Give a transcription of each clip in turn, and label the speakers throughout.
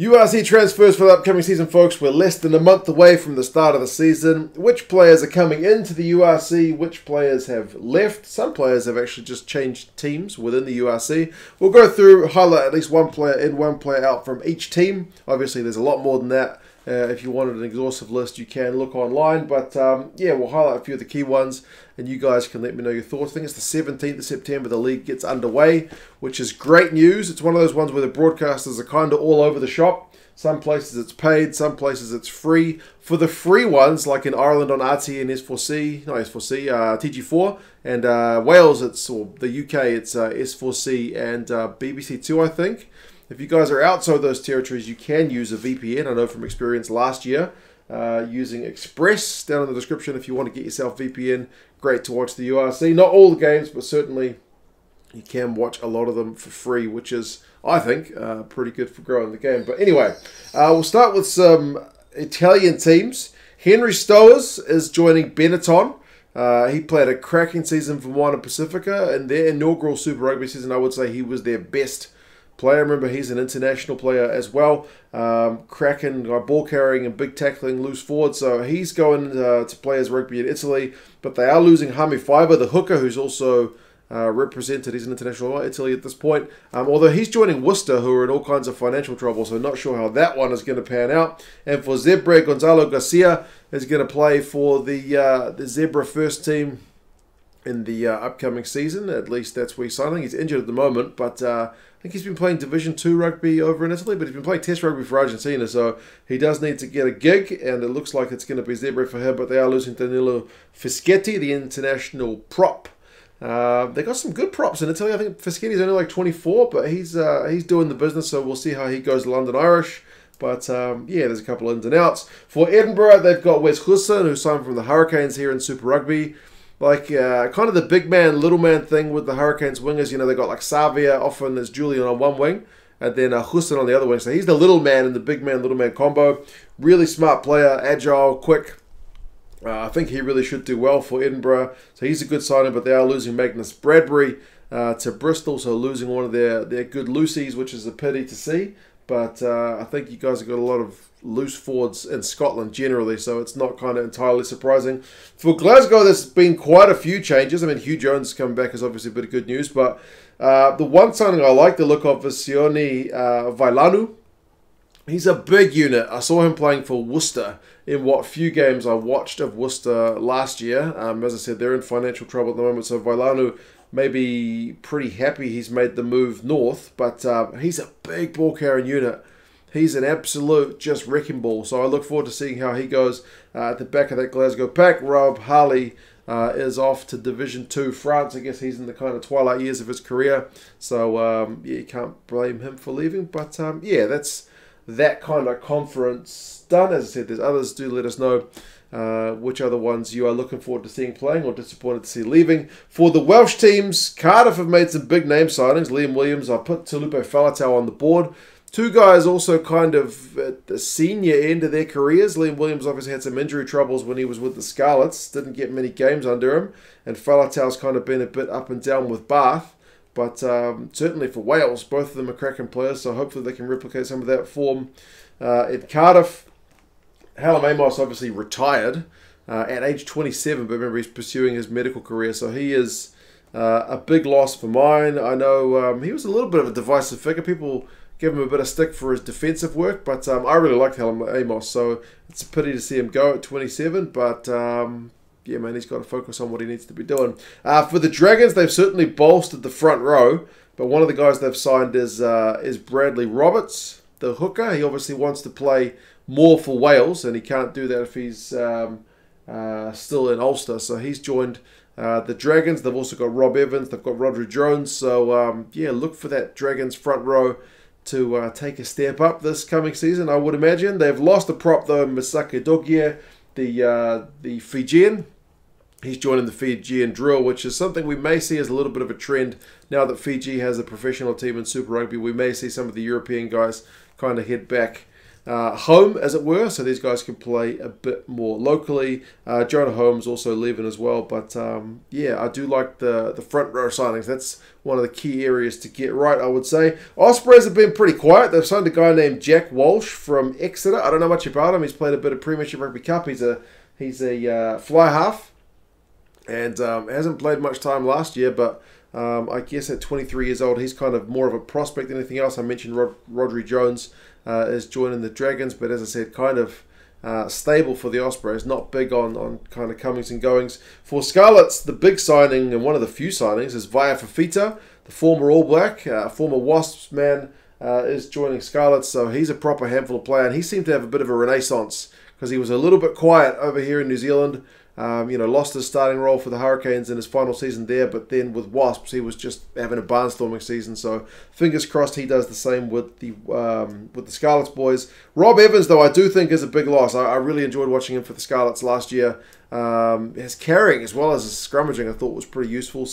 Speaker 1: URC transfers for the upcoming season, folks. We're less than a month away from the start of the season. Which players are coming into the URC? Which players have left? Some players have actually just changed teams within the URC. We'll go through, highlight at least one player in, one player out from each team. Obviously, there's a lot more than that. If you wanted an exhaustive list, you can look online. But yeah, we'll highlight a few of the key ones, and you guys can let me know your thoughts. I think it's the 17th of September the league gets underway, which is great news. It's one of those ones where the broadcasters are kind of all over the shop. Some places it's paid, some places it's free. For the free ones, like in Ireland on RT and S4C, not S4C, TG4, and Wales, or the UK, it's S4C and BBC2, I think. If you guys are outside those territories, you can use a VPN. I know from experience last year, using Express, down in the description if you want to get yourself VPN. Great to watch the URC. Not all the games, but certainly you can watch a lot of them for free, which is, I think, pretty good for growing the game. But anyway, we'll start with some Italian teams. Henry Stowers is joining Benetton. He played a cracking season for Moana Pacifica. In their inaugural Super Rugby season, I would say he was their best player. Remember, he's an international player as well. Cracking ball carrying and big tackling loose forward. So he's going to play as rugby in Italy. But they are losing Hami Fiber, the hooker, who's also represented. He's an international Italy at this point. Although he's joining Worcester, who are in all kinds of financial trouble. So not sure how that one is going to pan out. And for Zebra, Gonzalo Garcia is going to play for the Zebra first team in the upcoming season. At least that's where he's signing. He's injured at the moment, but I think he's been playing Division 2 rugby over in Italy, but he's been playing Test rugby for Argentina, so he does need to get a gig, and it looks like it's going to be Zebra for him, but they are losing Danilo Fischetti, the international prop. They got some good props in Italy. I think Fischetti's only like 24, but he's doing the business, so we'll see how he goes London Irish. But yeah, there's a couple of ins and outs. For Edinburgh, they've got Wes Husson, who signed from the Hurricanes here in Super Rugby. Like, kind of the big man, little man thing with the Hurricanes wingers. You know, they got like Savia, often there's Julian on one wing, and then Husson on the other wing. So he's the little man in the big man, little man combo. Really smart player, agile, quick. I think he really should do well for Edinburgh. So he's a good signing, but they are losing Magnus Bradbury to Bristol. So losing one of their good loosies, which is a pity to see. But I think you guys have got a lot of loose forwards in Scotland generally, so it's not kind of entirely surprising. For Glasgow, there's been quite a few changes. I mean, Hugh Jones coming back is obviously a bit of good news, but the one signing I like the look of is Sione Vailanu. He's a big unit. I saw him playing for Worcester in what few games I watched of Worcester last year. As I said, they're in financial trouble at the moment, so Vailanu may be pretty happy he's made the move north, but he's a big ball carrying unit. He's an absolute just wrecking ball, so I look forward to seeing how he goes at the back of that Glasgow pack. Rob Harley is off to Division 2 France. I guess he's in the kind of twilight years of his career, so yeah, you can't blame him for leaving. But yeah, that's that kind of conference done. As I said, there's others. Do let us know which other ones you are looking forward to seeing playing or disappointed to see leaving. For the Welsh teams, Cardiff have made some big name signings. Liam Williams, I put Tulupe Faletau on the board. Two guys also kind of at the senior end of their careers. Liam Williams obviously had some injury troubles when he was with the Scarlets. Didn't get many games under him. And Faletau's kind of been a bit up and down with Bath. But certainly for Wales, both of them are cracking players. So hopefully they can replicate some of that form in Cardiff. Hallam Amos obviously retired at age 27. But remember, he's pursuing his medical career. So he is a big loss for mine. I know he was a little bit of a divisive figure. People give him a bit of stick for his defensive work, but I really liked Hallam Amos, so it's a pity to see him go at 27, but yeah, man, he's got to focus on what he needs to be doing. For the Dragons, they've certainly bolstered the front row, but one of the guys they've signed is Bradley Roberts, the hooker. He obviously wants to play more for Wales, and he can't do that if he's still in Ulster, so he's joined the Dragons. They've also got Rob Evans, they've got Rodri Jones, so yeah, look for that Dragons front row to take a step up this coming season, I would imagine. They've lost a prop though, Misake Dogie, the Fijian. He's joining the Fijian drill, which is something we may see as a little bit of a trend now that Fiji has a professional team in Super Rugby. We may see some of the European guys kind of head back home, as it were, so these guys can play a bit more locally. Jonah Holmes also leaving as well, but yeah, I do like the front row signings. That's one of the key areas to get right, I would say. Ospreys have been pretty quiet. They've signed a guy named Jack Walsh from Exeter. I don't know much about him. He's played a bit of Premiership Rugby Cup. He's a fly half, and hasn't played much time last year, but I guess at 23 years old, he's kind of more of a prospect than anything else. I mentioned Rodri Jones is joining the Dragons, but as I said, kind of stable for the Ospreys, not big on kind of comings and goings. For Scarlets, the big signing and one of the few signings is Vaya Fafita, the former All Black, former Wasps man, is joining Scarlets, so he's a proper handful of player, and he seemed to have a bit of a renaissance because he was a little bit quiet over here in New Zealand. Lost his starting role for the Hurricanes in his final season there, but then with Wasps, he was just having a barnstorming season. So fingers crossed he does the same with the Scarlets boys. Rob Evans, though, I do think is a big loss. I really enjoyed watching him for the Scarlets last year. His carrying as well as his scrummaging, I thought was pretty useful.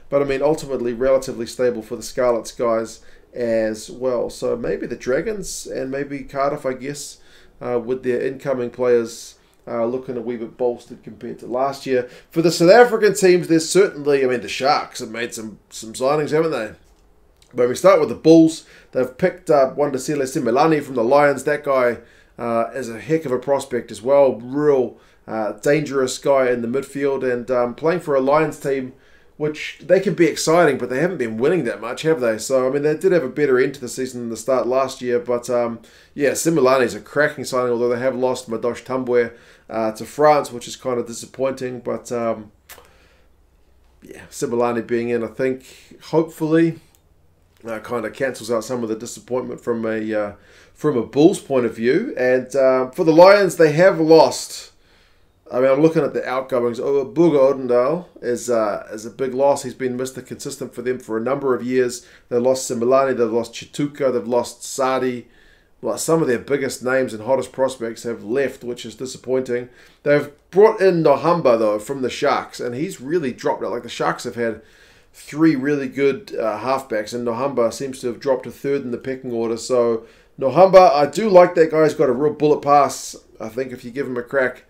Speaker 1: But I mean, ultimately relatively stable for the Scarlets guys as well. So maybe the Dragons and maybe Cardiff, I guess, with their incoming players. Looking a wee bit bolstered compared to last year. For the South African teams, there's certainly, I mean, the Sharks have made some signings, haven't they? But we start with the Bulls. They've picked up Wandisile Simelane from the Lions. That guy is a heck of a prospect as well. Real dangerous guy in the midfield, and playing for a Lions team, which they can be exciting, but they haven't been winning that much, have they? So, I mean, they did have a better end to the season than the start last year, but yeah, Simelane is a cracking signing, although they have lost Madosh Tambwe to France, which is kind of disappointing, but yeah, Simelane being in, I think, hopefully, kind of cancels out some of the disappointment from a Bulls point of view. And for the Lions, they have lost. I mean, I'm looking at the outgoings. Booga Odendale is a big loss. He's been Mr. Consistent for them for a number of years. They lost Simelane, they've lost Chituka, they've lost Sadi. Well, some of their biggest names and hottest prospects have left, which is disappointing. They've brought in Nohamba, though, from the Sharks, and he's really dropped out. Like, the Sharks have had three really good halfbacks, and Nohamba seems to have dropped to third in the pecking order. So, Nohamba, I do like that guy. He's got a real bullet pass. I think if you give him a crack,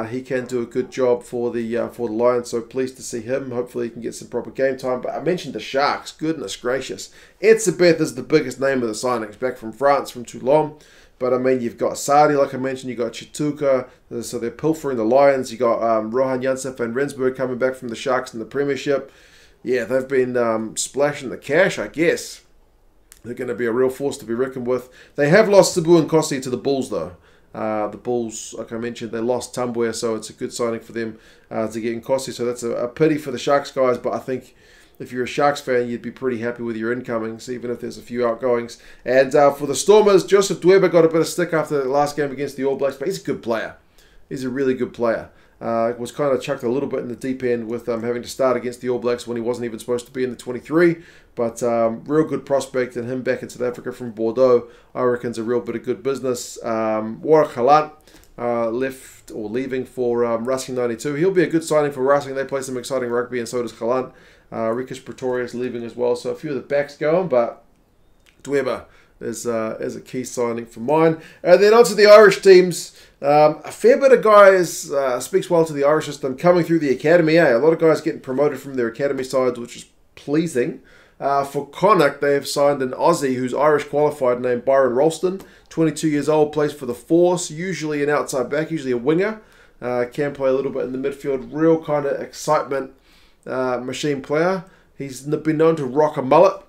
Speaker 1: he can do a good job for the Lions, so pleased to see him. Hopefully he can get some proper game time. But I mentioned the Sharks. Goodness gracious. Etzebeth is the biggest name of the signings, back from France, from Toulon. But I mean, you've got Sadi, like I mentioned. You've got Chituka. So they're pilfering the Lions. You've got Rohan Janse van Rensburg coming back from the Sharks in the Premiership. Yeah, they've been splashing the cash, I guess. They're going to be a real force to be reckoned with. They have lost Sibu and Kossi to the Bulls, though. The Bulls, like I mentioned, they lost Tambwe, so it's a good signing for them to get Nkosi. So that's a pity for the Sharks guys, but I think if you're a Sharks fan, you'd be pretty happy with your incomings, even if there's a few outgoings. And for the Stormers, Joseph Dweba got a bit of stick after the last game against the All Blacks, but he's a good player. He's a really good player. Was kind of chucked a little bit in the deep end with having to start against the All Blacks when he wasn't even supposed to be in the 23. But real good prospect, and him back in South Africa from Bordeaux, I reckon's a real bit of good business. Warwick Halant left or leaving for Racing 92. He'll be a good signing for Racing. They play some exciting rugby, and so does Halant. Rikus Pretorius leaving as well, so a few of the backs going, but Dweba is a key signing for mine. And then onto the Irish teams. A fair bit of guys speaks well to the Irish system coming through the academy. A lot of guys getting promoted from their academy sides, which is pleasing. For Connacht, they have signed an Aussie who's Irish qualified named Byron Ralston, 22 years old, plays for the Force, usually an outside back, usually a winger. Can play a little bit in the midfield. Real kind of excitement machine player. He's been known to rock a mullet.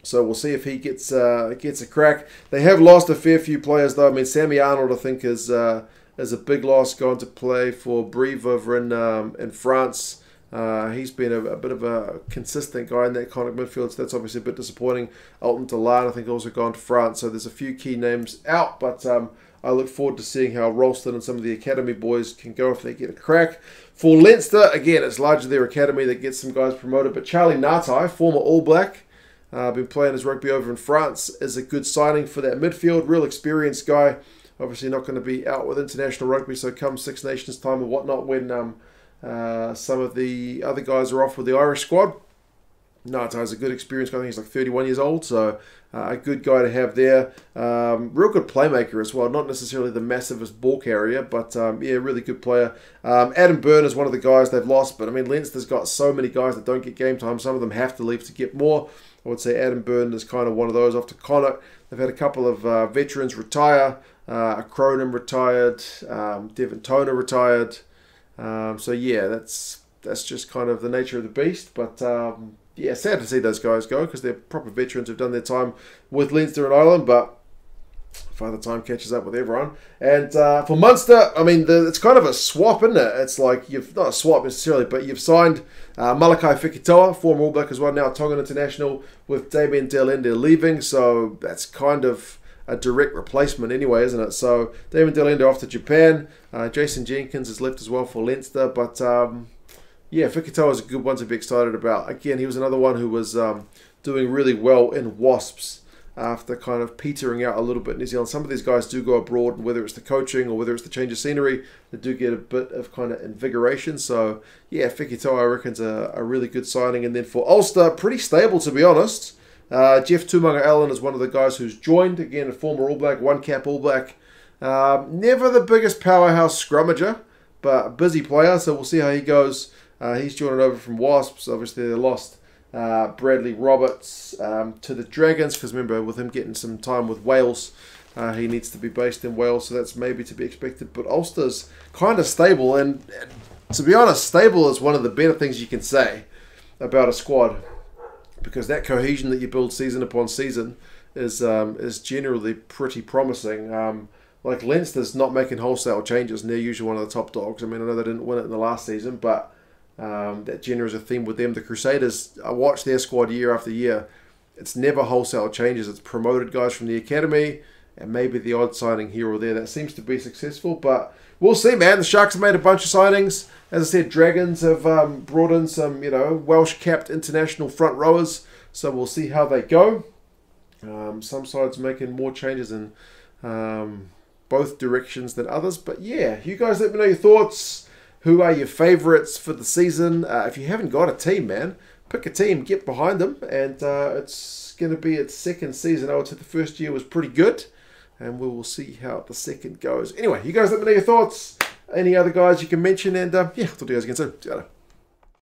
Speaker 1: So we'll see if he gets a crack. They have lost a fair few players, though. I mean, Sammy Arnold, I think, is a big loss, going to play for Brive over in France. He's been a bit of a consistent guy in that kind of midfield, so that's obviously a bit disappointing. Alton Delan, I think, also gone to France. So there's a few key names out, but I look forward to seeing how Ralston and some of the academy boys can go if they get a crack. For Leinster, again, it's largely their academy that gets some guys promoted, but Charlie Ngatai, former All Black, been playing his rugby over in France, is a good signing for that midfield. Real experienced guy. Obviously not going to be out with international rugby, so come Six Nations time and whatnot when some of the other guys are off with the Irish squad. No, it's a good experience. I think he's like 31 years old, so a good guy to have there. Real good playmaker as well. Not necessarily the massivest ball carrier, but yeah, really good player. Adam Byrne is one of the guys they've lost, but I mean, Leinster's got so many guys that don't get game time. Some of them have to leave to get more. I would say Adam Byrne is kind of one of those. Off to Connacht, they've had a couple of veterans retire. Cronin retired. Devon Toner retired. So yeah, that's just kind of the nature of the beast, but yeah, sad to see those guys go because they're proper veterans who've done their time with Leinster and Ireland, but Father Time catches up with everyone. And for Munster, I mean, it's kind of a swap, isn't it? It's like you've not a swap necessarily, but you've signed Malakai Fekitoa, former All Black as well, now Tongan international, with Damien Delende leaving, so that's kind of a direct replacement anyway, isn't it? So Damien Delende off to Japan. Jason Jenkins has left as well for Leinster, but yeah, Fekitoa is a good one to be excited about. Again, he was another one who was doing really well in Wasps after kind of petering out a little bit in New Zealand. Some of these guys do go abroad, and whether it's the coaching or whether it's the change of scenery, they do get a bit of kind of invigoration. So, yeah, Fekitoa, I reckon, is a really good signing. And then for Ulster, pretty stable, to be honest. Jeff Tumunga-Allen is one of the guys who's joined. Again, a former All Black, one cap All Black. Never the biggest powerhouse scrummager, but a busy player, so we'll see how he goes. He's joining over from Wasps. Obviously, they lost Bradley Roberts to the Dragons because remember, with him getting some time with Wales, he needs to be based in Wales, so that's maybe to be expected. But Ulster's kind of stable, and to be honest, stable is one of the better things you can say about a squad because that cohesion that you build season upon season is generally pretty promising. Like Leinster's not making wholesale changes, and they're usually one of the top dogs. I mean, I know they didn't win it in the last season, but that generally is a theme with them. The Crusaders, I watch their squad year after year. It's never wholesale changes. It's promoted guys from the academy and maybe the odd signing here or there. That seems to be successful, but we'll see, man. The Sharks have made a bunch of signings. As I said, Dragons have brought in some, Welsh-capped international front rowers, so we'll see how they go. Some sides making more changes in both directions than others, but yeah, you guys let me know your thoughts. Who are your favourites for the season? If you haven't got a team, man, pick a team, get behind them, and it's going to be its second season. I would say the first year was pretty good, and we will see how the second goes. Anyway, you guys let me know your thoughts. Any other guys you can mention, and yeah, I'll talk to you guys again soon. See you later.